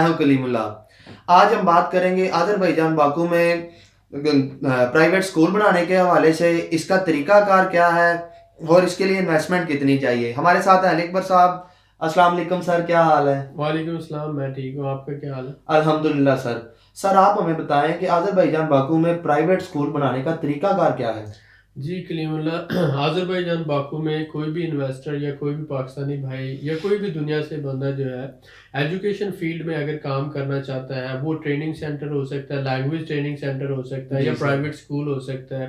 हूँ कलीमुल्लाह। आज हम बात करेंगे अज़रबैजान बाकू में प्राइवेट स्कूल बनाने के हवाले से, इसका तरीकाकार क्या है और इसके लिए इन्वेस्टमेंट कितनी चाहिए। हमारे साथ हैं अली अकबर साहब। अस्सलाम वालेकुम सर, क्या हाल है? वालेकुम अस्सलाम। मैं ठीक हूँ, आपका क्या हाल है? अल्हम्दुलिल्लाह सर। सर आप हमें बताएं कि अज़रबैजान बाकू में प्राइवेट स्कूल बनाने का तरीकाकार क्या है? जी कलीमुल्लाह, आज़रबाईजान बाकू में कोई भी इन्वेस्टर या कोई भी पाकिस्तानी भाई या कोई भी दुनिया से बंदा जो है एजुकेशन फील्ड में अगर काम करना चाहता है, वो ट्रेनिंग सेंटर हो सकता है, लैंग्वेज ट्रेनिंग सेंटर हो सकता है, या जी सर। प्राइवेट स्कूल हो सकता है,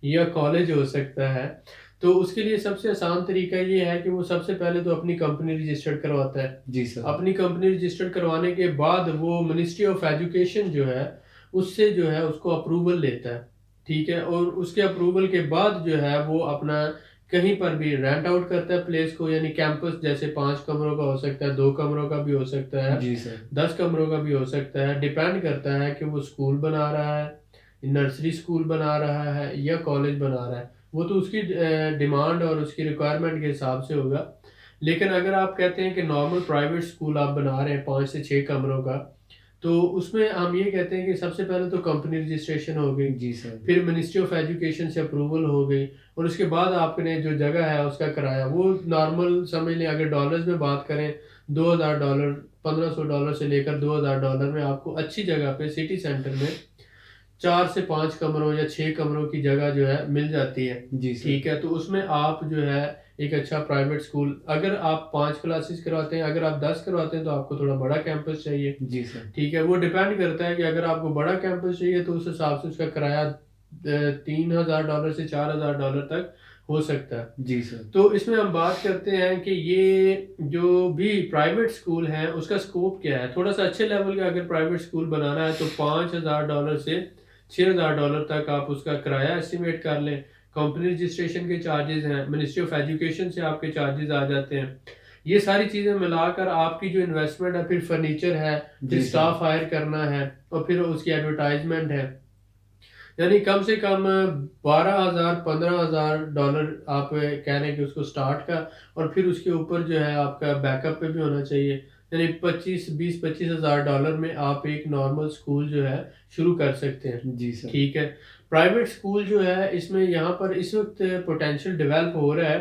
या कॉलेज हो सकता है। तो उसके लिए सबसे आसान तरीका ये है कि वो सबसे पहले तो अपनी कंपनी रजिस्टर्ड करवाता है। जी सर। अपनी कंपनी रजिस्टर्ड करवाने के बाद वो मिनिस्ट्री ऑफ एजुकेशन जो है उससे जो है उसको अप्रूवल लेता है। ठीक है, और उसके अप्रूवल के बाद जो है वो अपना कहीं पर भी रेंट आउट करता है प्लेस को, यानी कैंपस जैसे 5 कमरों का हो सकता है, 2 कमरों का भी हो सकता है, जी सर। 10 कमरों का भी हो सकता है। डिपेंड करता है कि वो स्कूल बना रहा है, नर्सरी स्कूल बना रहा है या कॉलेज बना रहा है। वो तो उसकी डिमांड और उसकी रिक्वायरमेंट के हिसाब से होगा। लेकिन अगर आप कहते हैं कि नॉर्मल प्राइवेट स्कूल आप बना रहे हैं 5 से 6 कमरों का, तो उसमें हम ये कहते हैं कि सबसे पहले तो कंपनी रजिस्ट्रेशन हो गई, जी सर। फिर मिनिस्ट्री ऑफ एजुकेशन से अप्रूवल हो गई, और उसके बाद आपने जो जगह है उसका किराया वो नॉर्मल समझ लें, अगर डॉलर्स में बात करें, $2000, $1500 से लेकर $2000 में आपको अच्छी जगह पे सिटी सेंटर में 4 से 5 कमरों या 6 कमरों की जगह जो है मिल जाती है। जी सर। ठीक है, तो उसमें आप जो है एक अच्छा प्राइवेट स्कूल, अगर आप 5 क्लासेस करवाते हैं, अगर आप 10 करवाते हैं, तो आपको थोड़ा बड़ा कैंपस चाहिए। जी सर। ठीक है, वो डिपेंड करता है कि अगर आपको बड़ा कैंपस चाहिए तो उस हिसाब से उसका किराया $3000 से $4000 तक हो सकता है। जी सर। तो इसमें हम बात करते हैं कि ये जो भी प्राइवेट स्कूल है उसका स्कोप क्या है। थोड़ा सा अच्छे लेवल का अगर प्राइवेट स्कूल बनाना है तो $5000 से $6000 तक आप उसका किराया एस्टिमेट कर लें। कंपनी रजिस्ट्रेशन के चार्जेस हैं, मिनिस्ट्री ऑफ एजुकेशन से आपके चार्जेस आ जाते हैं। ये सारी चीज़ें मिलाकर आपकी जो इन्वेस्टमेंट है, फिर फर्नीचर है, फिर जी सर। स्टाफ हायर करना है, और फिर उसकी एडवर्टाइजमेंट है, यानी कम से कम 12,000 $15,000 आप कह रहे हैं कि उसको स्टार्ट का, और फिर उसके ऊपर जो है आपका बैकअप पे भी होना चाहिए। यानी 25,000 में आप एक नॉर्मल स्कूल जो है शुरू कर सकते हैं। जी सर। ठीक है, प्राइवेट स्कूल जो है इसमें यहाँ पर इस वक्त पोटेंशियल डेवलप हो रहा है,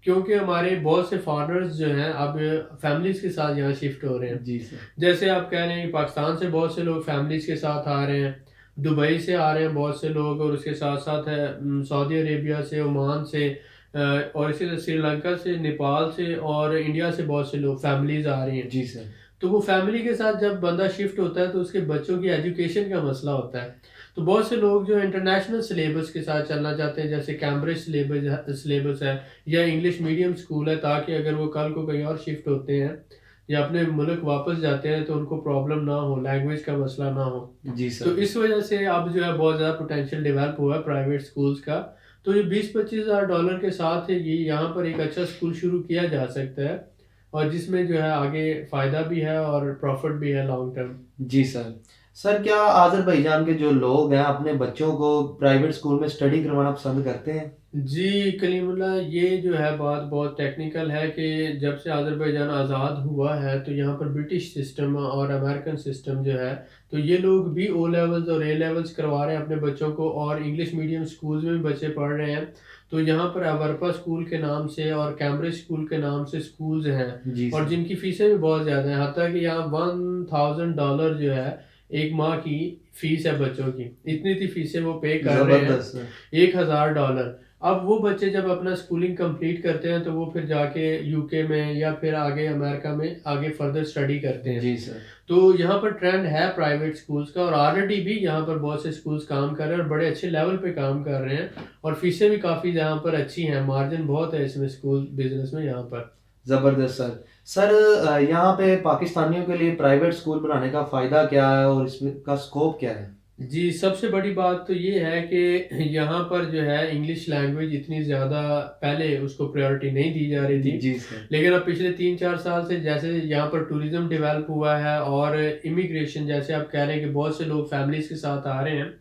क्योंकि हमारे बहुत से फॉरेनर्स जो हैं अब फैमिलीज के साथ यहाँ शिफ्ट हो रहे हैं। जी सर। जैसे आप कह रहे हैं कि पाकिस्तान से बहुत से लोग फैमिलीज के साथ आ रहे हैं, दुबई से आ रहे हैं बहुत से लोग, और उसके साथ साथ है सऊदी अरेबिया से, ओमान से, और इसी तरह श्रीलंका से, नेपाल से और इंडिया से बहुत से लोग फैमिलीज आ रही हैं। जी सर। तो वो फैमिली के साथ जब बंदा शिफ्ट होता है तो उसके बच्चों की एजुकेशन का मसला होता है। तो बहुत से लोग जो इंटरनेशनल सिलेबस के साथ चलना चाहते हैं, जैसे कैम्ब्रिज सिलेबस है या इंग्लिश मीडियम स्कूल है, ताकि अगर वो कल को कहीं और शिफ्ट होते हैं या अपने मुल्क वापस जाते हैं तो उनको प्रॉब्लम ना हो, लैंग्वेज का मसला ना हो। जी तो सर। इस वजह से अब जो है बहुत ज़्यादा पोटेंशियल डेवलप हुआ है प्राइवेट स्कूल्स का। तो ये 20-25 हज़ार डॉलर के साथ है, ये यहाँ पर एक अच्छा स्कूल शुरू किया जा सकता है, और जिसमें जो है आगे फ़ायदा भी है और प्रॉफिट भी है लॉन्ग टर्म। जी सर। सर क्या अज़रबैजान के जो लोग हैं अपने बच्चों को प्राइवेट स्कूल में स्टडी करवाना पसंद करते हैं? जी कलीमुल्लाह, ये जो है बात बहुत टेक्निकल है कि जब से अज़रबैजान आज़ाद हुआ है तो यहाँ पर ब्रिटिश सिस्टम और अमेरिकन सिस्टम जो है, तो ये लोग भी ओ लेवल्स और ए लेवल्स करवा रहे हैं अपने बच्चों को, और इंग्लिश मीडियम स्कूल्स में भी बच्चे पढ़ रहे हैं। तो यहाँ पर अवर्पा स्कूल के नाम से और कैम्ब्रिज स्कूल के नाम से स्कूल्स हैं, जी और सर। जिनकी फ़ीसें भी बहुत ज़्यादा हैं, हत्ता कि यहाँ $1000 जो है एक माह की फ़ीस है बच्चों की। इतनी फ़ीसें वो पे कर रहे हैं, ज़बरदस्त सर। $1000। अब वो बच्चे जब अपना स्कूलिंग कंप्लीट करते हैं तो वो फिर जाके यूके में या फिर आगे अमेरिका में आगे फर्दर स्टडी करते हैं। जी सर। तो यहाँ पर ट्रेंड है प्राइवेट स्कूल्स का, और ऑलरेडी भी यहाँ पर बहुत से स्कूल्स काम कर रहे हैं और बड़े अच्छे लेवल पे काम कर रहे हैं, और फीसें भी काफ़ी यहाँ पर अच्छी हैं, मार्जिन बहुत है इसमें स्कूल बिजनेस में यहाँ पर। ज़बरदस्त सर। सर यहाँ पे पाकिस्तानियों के लिए प्राइवेट स्कूल बनाने का फ़ायदा क्या है और इसमें का स्कोप क्या है? जी, सबसे बड़ी बात तो ये है कि यहाँ पर जो है इंग्लिश लैंग्वेज इतनी ज़्यादा पहले उसको प्रायोरिटी नहीं दी जा रही थी। जी सर। लेकिन अब पिछले 3-4 साल से जैसे यहाँ पर टूरिज़्म डेवलप हुआ है, और इमिग्रेशन, जैसे आप कह रहे हैं कि बहुत से लोग फैमिलीज़ के साथ आ रहे हैं,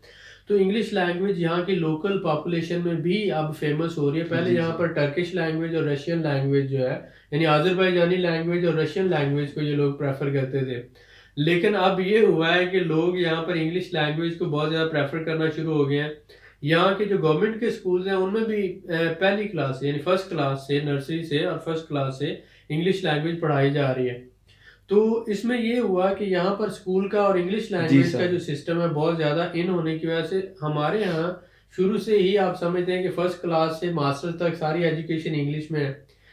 तो इंग्लिश लैंग्वेज यहाँ की लोकल पॉपुलेशन में भी अब फेमस हो रही है। पहले जी यहाँ सर। पर टर्किश लैंग्वेज और रशियन लैंग्वेज जो है, यानी अज़रबैजानी लैंग्वेज और रशियन लैंग्वेज को ये लोग प्रेफ़र करते थे। लेकिन अब ये हुआ है कि लोग यहाँ पर इंग्लिश लैंग्वेज को बहुत ज़्यादा प्रेफर करना शुरू हो गए हैं। यहाँ के जो गवर्नमेंट के स्कूल्स हैं उनमें भी पहली क्लास से यानी फर्स्ट क्लास से, नर्सरी से और फर्स्ट क्लास से इंग्लिश लैंग्वेज पढ़ाई जा रही है। तो इसमें ये हुआ कि यहाँ पर स्कूल का और इंग्लिश जी लैंग्वेज का सर। जो सिस्टम है बहुत ज़्यादा इन होने की वजह से हमारे यहाँ शुरू से ही आप समझते हैं कि फर्स्ट क्लास से मास्टर तक सारी एजुकेशन इंग्लिश में है।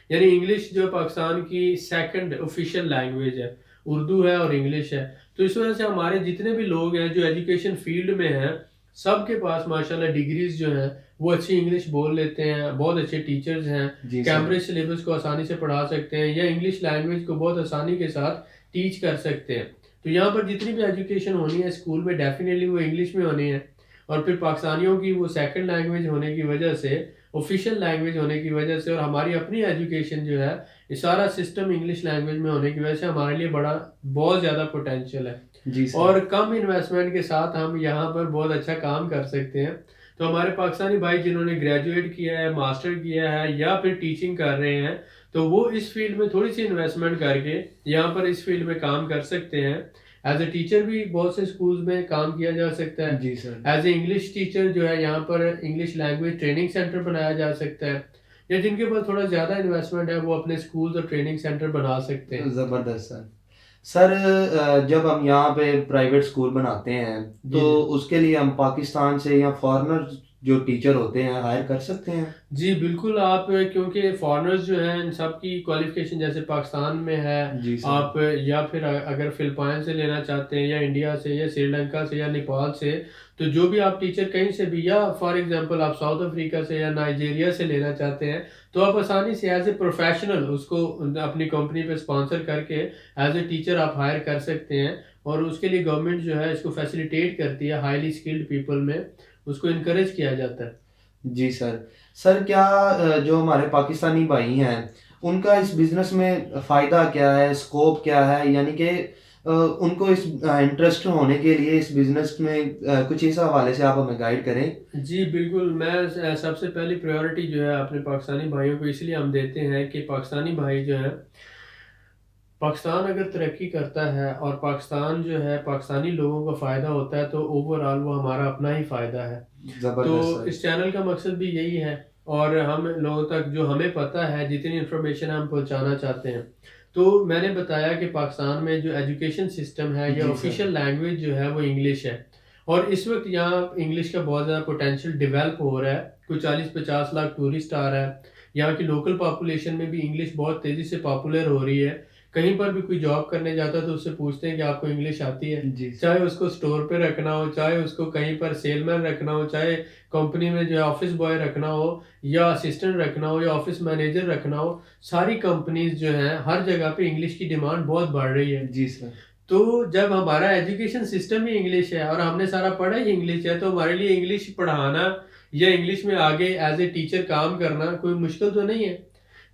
यानी इंग्लिश जो पाकिस्तान की सेकंड ऑफिशियल लैंग्वेज है, उर्दू है और इंग्लिश है। तो इस वजह से हमारे जितने भी लोग हैं जो एजुकेशन फील्ड में हैं, सबके पास माशाल्लाह डिग्रीज जो हैं वो अच्छी इंग्लिश बोल लेते हैं, बहुत अच्छे टीचर्स हैं, जी सर। कैम्ब्रिज सिलेबस को आसानी से पढ़ा सकते हैं या इंग्लिश लैंग्वेज को बहुत आसानी के साथ टीच कर सकते हैं। तो यहाँ पर जितनी भी एजुकेशन होनी है स्कूल में डेफिनेटली वो इंग्लिश में होनी है। और फिर पाकिस्तानियों की वो सेकंड लैंग्वेज होने की वजह से, ऑफिशियल लैंग्वेज होने की वजह से और हमारी अपनी एजुकेशन जो है ये सारा सिस्टम इंग्लिश लैंग्वेज में होने की वजह से हमारे लिए बड़ा बहुत ज़्यादा पोटेंशियल है। जी सर। और कम इन्वेस्टमेंट के साथ हम यहाँ पर बहुत अच्छा काम कर सकते हैं। तो हमारे पाकिस्तानी भाई जिन्होंने ग्रेजुएट किया है, मास्टर किया है या फिर टीचिंग कर रहे हैं, तो वो इस फील्ड में थोड़ी सी इन्वेस्टमेंट करके यहाँ पर इस फील्ड में काम कर सकते हैं। एज ए टीचर भी बहुत से स्कूल्स में काम किया जा सकता है। जी sir. As a English teacher जो है यहाँ पर इंग्लिश लैंग्वेज ट्रेनिंग सेंटर बनाया जा सकता है, या जिनके पास थोड़ा ज़्यादा इन्वेस्टमेंट है वो अपने स्कूल्स और ट्रेनिंग सेंटर बना सकते हैं। ज़बरदस्त सर। सर जब हम यहाँ पे प्राइवेट स्कूल बनाते हैं जी तो जी। उसके लिए हम पाकिस्तान से या फॉरेनर जो टीचर होते हैं हायर कर सकते हैं? जी, बिल्कुल आप क्योंकि फ़ॉरेनर्स जो हैं इन सब की क्वालिफ़िकेशन जैसे पाकिस्तान में है, जी सर। आप या फिर अगर फ़िलिपाइन से लेना चाहते हैं या इंडिया से या श्रीलंका से या नेपाल से, तो जो भी आप टीचर कहीं से भी या फॉर एग्ज़ाम्पल आप साउथ अफ्रीका से या नाइजीरिया से लेना चाहते हैं, तो आप आसानी से एज़ ए प्रोफ़ेशनल उसको अपनी कंपनी पे स्पॉन्सर करके एज़ ए टीचर आप हायर कर सकते हैं। और उसके लिए गवर्नमेंट जो है इसको फैसिलिटेट करती है, हाइली स्किल्ड पीपल में उसको इनकरेज किया जाता है। जी सर। सर क्या जो हमारे पाकिस्तानी भाई हैं, उनका इस बिज़नेस में फ़ायदा क्या है, स्कोप क्या है? यानी कि उनको इस इंटरेस्ट होने के लिए इस बिज़नेस में कुछ इस हवाले से आप हमें गाइड करें। जी, बिल्कुल, मैं सबसे पहली प्रायोरिटी जो है अपने पाकिस्तानी भाइयों को इसलिए हम देते हैं कि पाकिस्तानी भाई जो हैं, पाकिस्तान अगर तरक्की करता है और पाकिस्तान जो है पाकिस्तानी लोगों को फ़ायदा होता है, तो ओवरऑल वो हमारा अपना ही फ़ायदा है। ज़बरदस्त तो सर। इस चैनल का मकसद भी यही है और हम लोगों तक जो हमें पता है जितनी इन्फॉर्मेशन हम पहुंचाना चाहते हैं। तो मैंने बताया कि पाकिस्तान में जो एजुकेशन सिस्टम है या जी सर। ऑफिशियल लैंग्वेज जो है वो इंग्लिश है। और इस वक्त यहाँ इंग्लिश का बहुत ज़्यादा पोटेंशियल डेवलप हो रहा है। कुछ 40-50 लाख टूरिस्ट आ रहा है। यहाँ की लोकल पॉपुलेशन में भी इंग्लिश बहुत तेज़ी से पॉपुलर हो रही है। कहीं पर भी कोई जॉब करने जाता है तो उससे पूछते हैं कि आपको इंग्लिश आती है? जी चाहे सर। उसको स्टोर पे रखना हो, चाहे उसको कहीं पर सेलमैन रखना हो, चाहे कंपनी में जो है ऑफिस बॉय रखना हो या असिस्टेंट रखना हो या ऑफिस मैनेजर रखना हो, सारी कंपनीज जो हैं हर जगह पे इंग्लिश की डिमांड बहुत बढ़ रही है। जी सर। तो जब हमारा एजुकेशन सिस्टम ही इंग्लिश है और हमने सारा पढ़ा ही इंग्लिश है, तो हमारे लिए इंग्लिश पढ़ाना या इंग्लिश में आगे एज ए टीचर काम करना कोई मुश्किल तो नहीं है।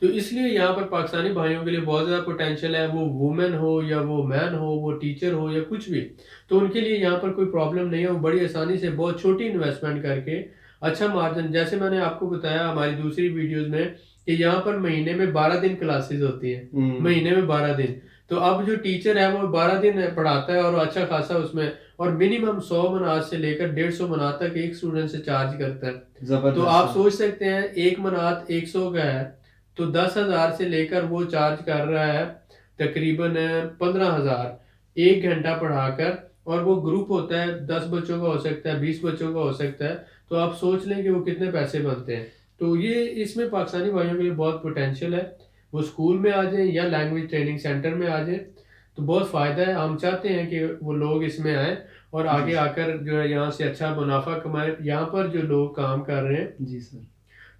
तो इसलिए यहाँ पर पाकिस्तानी भाइयों के लिए बहुत ज़्यादा पोटेंशियल है, वो वुमेन हो या वो मैन हो, वो टीचर हो या कुछ भी। तो उनके लिए यहाँ पर कोई प्रॉब्लम नहीं है, वो बड़ी आसानी से बहुत छोटी इन्वेस्टमेंट करके अच्छा मार्जिन, जैसे मैंने आपको बताया हमारी दूसरी वीडियोज़ में कि यहाँ पर महीने में 12 दिन क्लासेस होती हैं, महीने में 12 दिन। तो अब जो टीचर है वो 12 दिन पढ़ाता है और अच्छा खासा उसमें और मिनिमम 100 मनात से लेकर 150 मनात तक एक स्टूडेंट से चार्ज करता है। तो ज़बरदस्त आप सर। सोच सकते हैं एक मनात 100 का है, तो 10,000 से लेकर वो चार्ज कर रहा है तकरीबन 15,000 1 घंटा पढ़ाकर। और वो ग्रुप होता है, 10 बच्चों का हो सकता है, 20 बच्चों का हो सकता है। तो आप सोच लें कि वो कितने पैसे बनते हैं। तो ये इसमें पाकिस्तानी भाइयों के लिए बहुत पोटेंशियल है। वो स्कूल में आ जाएँ या लैंग्वेज ट्रेनिंग सेंटर में आ जाएँ, तो बहुत फ़ायदा है। हम चाहते हैं कि वो लोग इसमें आएँ और जी आगे सर। आकर जो है यहाँ से अच्छा मुनाफ़ा कमाएँ। यहाँ पर जो लोग काम कर रहे हैं, जी सर।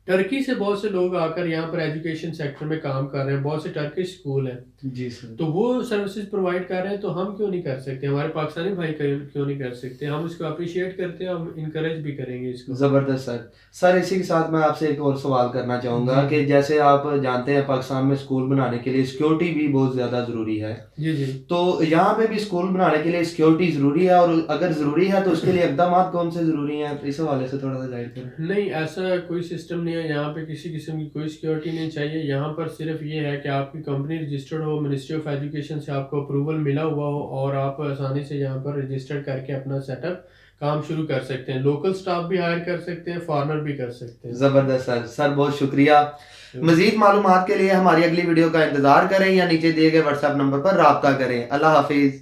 टर्की से बहुत से लोग आकर यहाँ पर एजुकेशन सेक्टर में काम कर रहे हैं, बहुत से टर्किश स्कूल हैं। जी सर। तो वो सर्विसेज प्रोवाइड कर रहे हैं, तो हम क्यों नहीं कर सकते? हमारे पाकिस्तानी भाई क्यों नहीं कर सकते? हम इसको अप्रिशिएट करते हैं, हम इनकरेज भी करेंगे इसको। ज़बरदस्त सर। सर इसी के साथ मैं आपसे एक और सवाल करना चाहूँगा जी कि जैसे आप जानते हैं पाकिस्तान में स्कूल बनाने के लिए सिक्योरिटी भी बहुत ज़्यादा ज़रूरी है। जी जी। तो यहाँ पे भी स्कूल बनाने के लिए सिक्योरिटी ज़रूरी है और अगर ज़रूरी है तो उसके लिए इक़दामात कौन से ज़रूरी हैं? इस हवाले से थोड़ा-सा गाइड करें। नहीं, ऐसा कोई सिस्टम नहीं नहीं है, यहाँ पे किसी किस्म की कोई सिक्योरिटी नहीं चाहिए। यहाँ पर सिर्फ ये है कि आपकी कंपनी रजिस्टर्ड हो, मिनिस्ट्री ऑफ एजुकेशन से आपको अप्रूवल मिला हुआ हो और आप आसानी से यहाँ पर रजिस्टर करके अपना सेटअप काम शुरू कर सकते हैं। लोकल स्टाफ भी हायर कर सकते हैं, फॉरेनर भी कर सकते हैं। ज़बरदस्त सर, बहुत शुक्रिया। मज़ीद मालूमात के लिए हमारी अगली वीडियो का इंतज़ार करें या नीचे दिए गए व्हाट्सएप नंबर पर राब्ता करें। अल्लाह हाफिज़।